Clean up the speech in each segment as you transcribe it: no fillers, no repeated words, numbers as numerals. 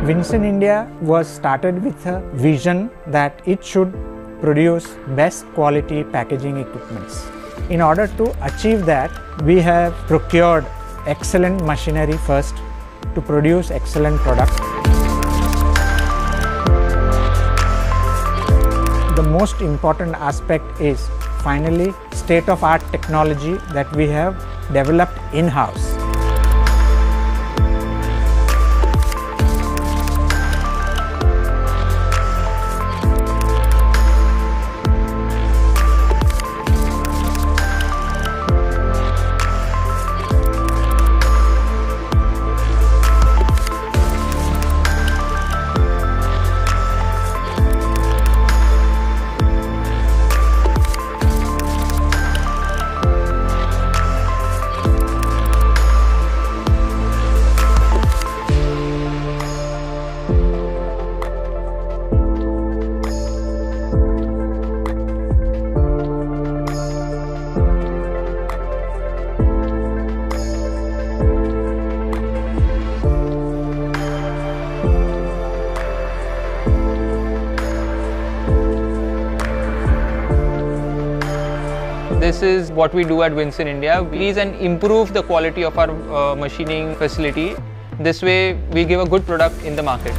Winsson India was started with a vision that it should produce best quality packaging equipments. In order to achieve that, we have procured excellent machinery first to produce excellent products. The most important aspect is finally state-of-art technology that we have developed in-house. This is what we do at Winsson India. Please and improve the quality of our machining facility. This way we give a good product in the market.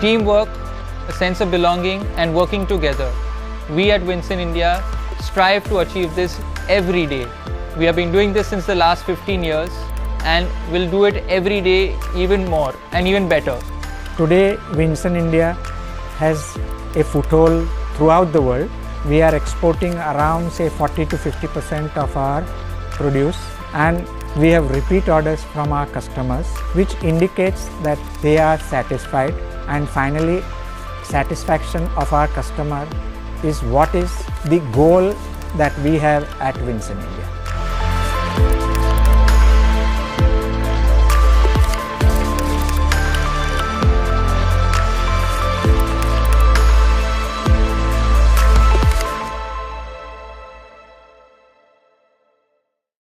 Teamwork, a sense of belonging and working together. We at Winsson India strive to achieve this every day. We have been doing this since the last 15 years and will do it every day even more and even better. Today, Winsson India has a foothold throughout the world. We are exporting around say 40 to 50% of our produce, and we have repeat orders from our customers, which indicates that they are satisfied. And finally, satisfaction of our customer is what is the goal that we have at Winsson India.